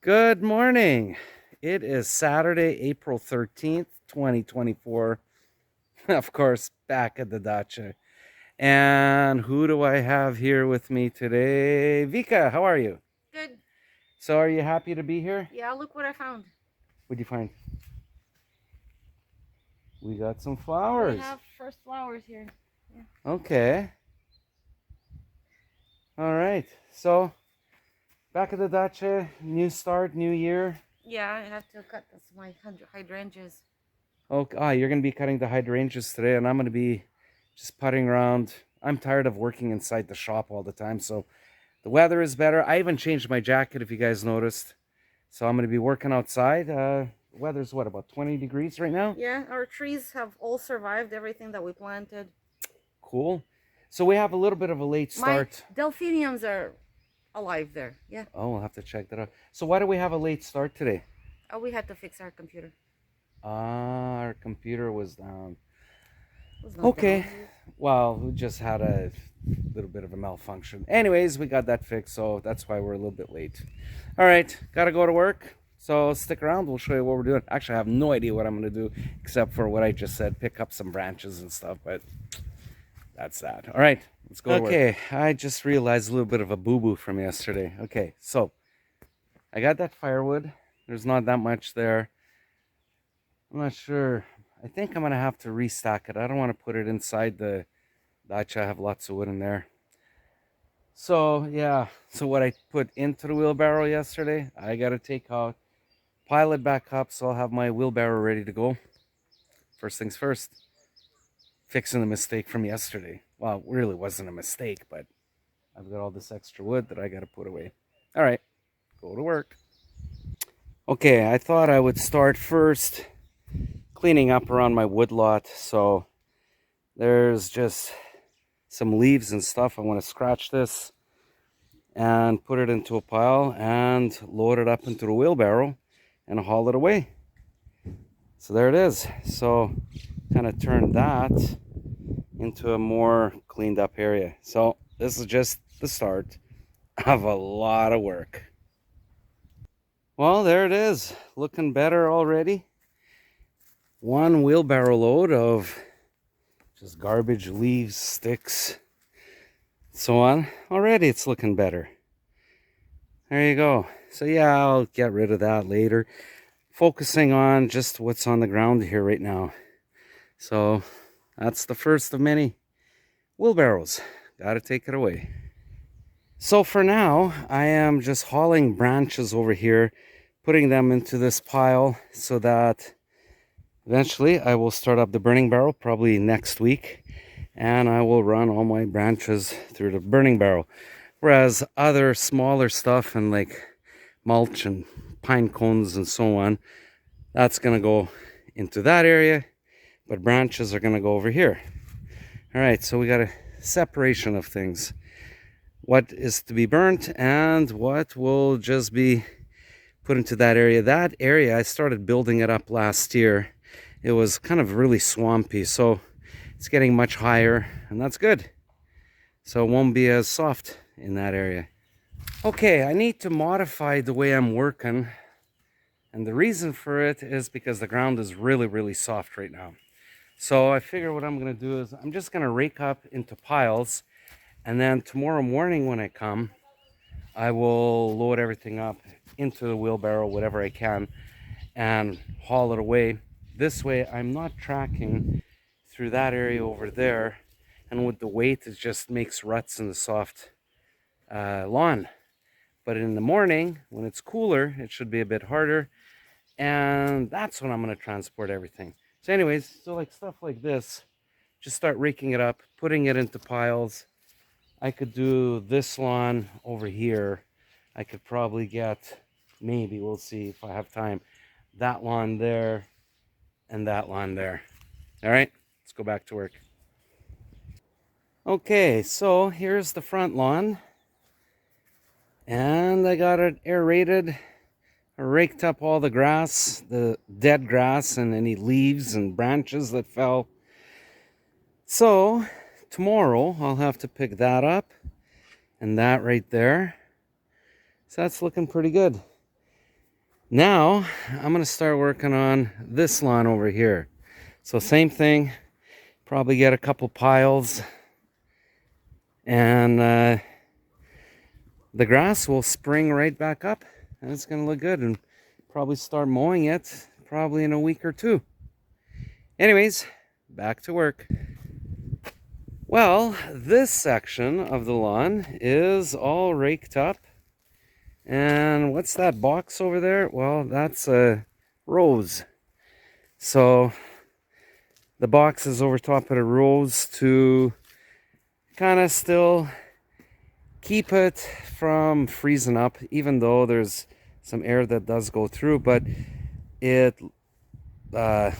Good morning. It is Saturday, April 13th, 2024. Of course, back at the dacha. And who do I have here with me today? Vika, how are you? Good. So, are you happy to be here? Yeah, look what I found. What'd you find? We got some We flowers. have first flowers here. Yeah. Okay. All right. So, back at the dacha, new start, new year. Yeah, I have to cut my hydrangeas. You're going to be cutting the hydrangeas today, and I'm going to be just putting around. I'm tired of working inside the shop all the time, so the weather is better. I even changed my jacket, if you guys noticed. So I'm going to be working outside. The weather's what, about 20 degrees right now? Yeah, our trees have all survived everything that we planted. Cool. So we have a little bit of a late My start. delphiniums are alive there. Yeah. Oh, we'll have to check that out. So why do we have a late start today? Oh, we had to fix our computer. Our computer was down. It was not Okay. down. Well, we just had a little bit of a malfunction. Anyways, we got that fixed, so that's why we're a little bit late. All right, gotta go to work. So stick around. We'll show you what we're doing. Actually, I have no idea what I'm gonna do except for what I just said: pick up some branches and stuff. But that's that. All right, let's go to work. Okay, I just realized a little bit of a boo-boo from yesterday. Okay, so I got that firewood. There's not that much there. I'm not sure. I think I'm gonna have to restock it. I don't want to put it inside the dacha. I have lots of wood in there. So yeah, so what I put into the wheelbarrow yesterday, I gotta take out, pile it back up, so I'll have my wheelbarrow ready to go. First things first, fixing the mistake from yesterday. Well, it really wasn't a mistake, but I've got all this extra wood that I gotta put away. All right, go to work. Okay, I thought I would start first cleaning up around my wood lot. So there's just some leaves and stuff. I want to scratch this and put it into a pile and load it up into the wheelbarrow and haul it away. So there it is. So kind of turn that into a more cleaned up area. So this is just the start of a lot of work. Well, there it is, looking better already. One wheelbarrow load of just garbage, leaves, sticks, so on. Already it's looking better. There you go. So yeah, I'll get rid of that later. Focusing on just what's on the ground here right now. So that's the first of many wheelbarrows. Gotta take it away. So for now, I am just hauling branches over here, putting them into this pile so that eventually I will start up the burning barrel, probably next week, and I will run all my branches through the burning barrel. Whereas other smaller stuff and like mulch and pine cones and so on, that's going to go into that area, but branches are going to go over here. All right, so we got a separation of things. What is to be burnt and what will just be put into that area. That area, I started building it up last year. It was kind of really swampy, so it's getting much higher, and that's good. So it won't be as soft in that area. Okay, I need to modify the way I'm working, and the reason for it is because the ground is really, really soft right now. So I figure what I'm gonna do is I'm just gonna rake up into piles, and then tomorrow morning when I come, I will load everything up into the wheelbarrow, whatever I can, and haul it away. This way I'm not tracking through that area over there, and with the weight it just makes ruts in the soft lawn. But in the morning when it's cooler, it should be a bit harder, and that's when I'm going to transport everything. So anyways, so like stuff like this, just start raking it up, putting it into piles. I could do this lawn over here. I could probably get, maybe, we'll see if I have time, that lawn there and that lawn there. All right, let's go back to work. Okay, so here's the front lawn. And I got it aerated. I raked up all the grass, the dead grass, and any leaves and branches that fell. So tomorrow I'll have to pick that up and that right there. So that's looking pretty good. Now I'm gonna start working on this lawn over here. So same thing, probably get a couple piles, and the grass will spring right back up, and it's gonna look good, and probably start mowing it probably in a week or two. Anyways, back to work. Well, this section of the lawn is all raked up. And what's that box over there? Well, that's a rose. So the box is over top of the rose to kind of still keep it from freezing up, even though there's some air that does go through, but it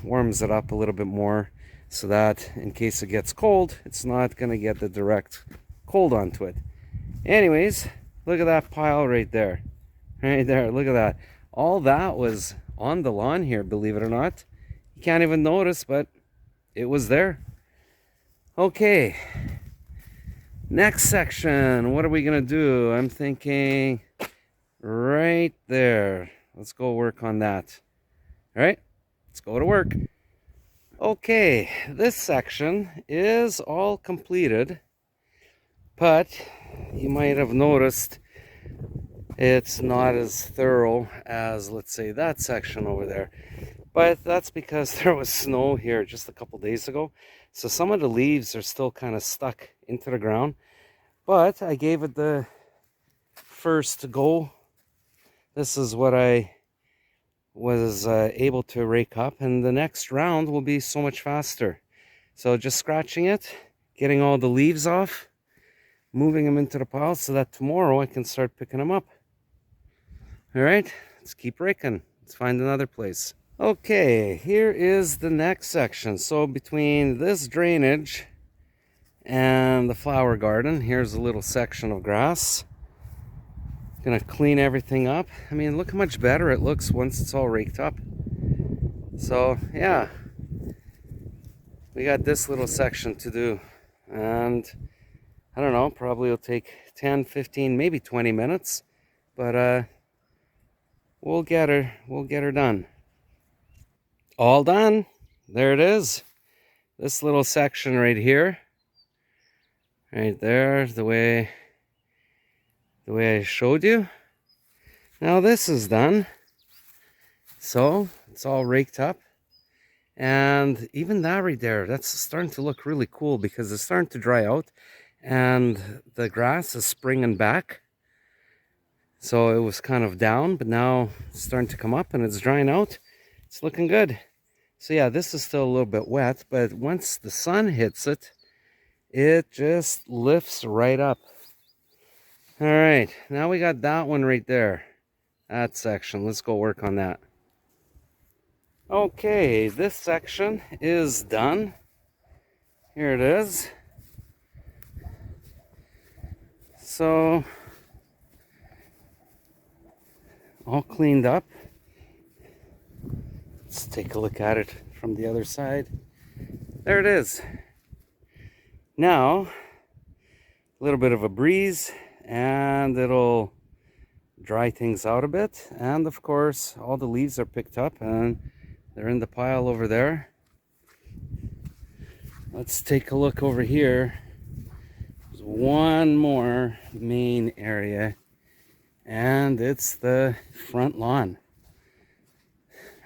warms it up a little bit more, so that in case it gets cold, it's not going to get the direct cold onto it. Anyways, look at that pile right there. Right there, look at that. All that was on the lawn here, believe it or not. You can't even notice, but it was there. Okay. Next section, what are we going to do? I'm thinking right there. Let's go work on that. All right, let's go to work. Okay, this section is all completed, but you might have noticed it's not as thorough as, let's say, that section over there. But that's because there was snow here just a couple days ago, so some of the leaves are still kind of stuck into the ground. But I gave it the first go. This is what I was able to rake up, and the next round will be so much faster. So just scratching it, getting all the leaves off, moving them into the pile so that tomorrow I can start picking them up. All right, let's keep raking. Let's find another place. Okay, here is the next section. So between this drainage and the flower garden, here's a little section of grass. Gonna clean everything up. I mean, look how much better it looks once it's all raked up. So yeah, we got this little section to do, and I don't know, probably it'll take 10, 15, maybe 20 minutes, but we'll get her done. All done. There it is. This little section right here, right there, the way I showed you. Now this is done. So it's all raked up. And even that right there, that's starting to look really cool because it's starting to dry out and the grass is springing back. So it was kind of down, but now it's starting to come up and it's drying out. It's looking good. So yeah, this is still a little bit wet, but once the sun hits it, it just lifts right up. All right, now we got that one right there, that section. Let's go work on that. Okay, this section is done. Here it is. So, all cleaned up. Let's take a look at it from the other side. There it is. Now, a little bit of a breeze, and it'll dry things out a bit. And of course, all the leaves are picked up and they're in the pile over there. Let's take a look over here. There's one more main area, and it's the front lawn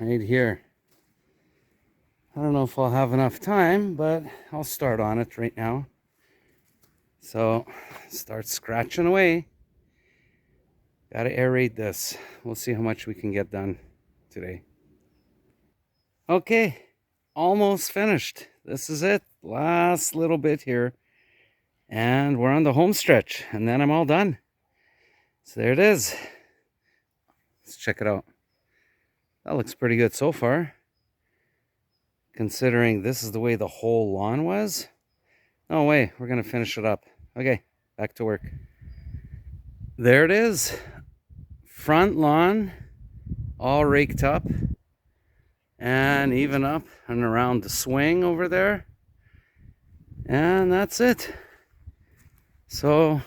right here. I don't know if I'll have enough time, but I'll start on it right now. So start scratching away. Gotta aerate this. We'll see how much we can get done today. Okay, almost finished. This is it. Last little bit here. And we're on the home stretch, and then I'm all done. So there it is. Let's check it out. That looks pretty good so far, considering this is the way the whole lawn was. No way, we're gonna finish it up. Okay, back to work. There it is. Front lawn, all raked up, and even up and around the swing over there. And that's it. So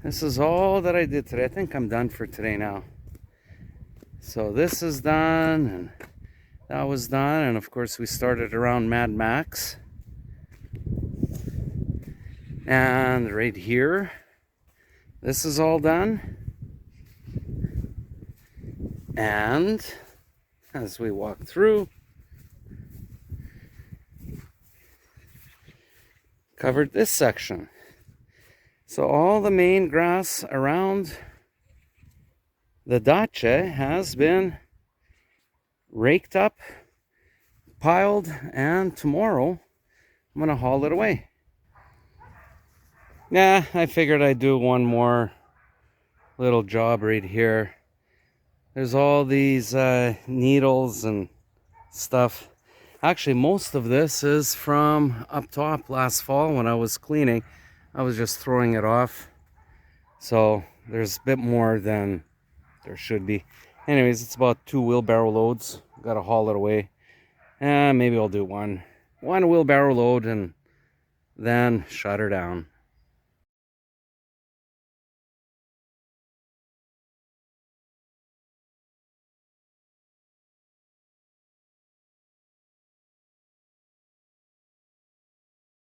this is all that I did today. I think I'm done for today now. So this is done, and that was done, and of course we started around Mad Max. And right here, this is all done. And as we walk through, covered this section. So all the main grass around the dacha has been raked up, piled, and tomorrow I'm gonna haul it away. Yeah, I figured I'd do one more little job right here. There's all these needles and stuff. Actually, most of this is from up top last fall when I was cleaning. I was just throwing it off. So there's a bit more than there should be. Anyways, it's about 2 wheelbarrow loads. Gotta haul it away. And maybe I'll do one wheelbarrow load and then shut her down.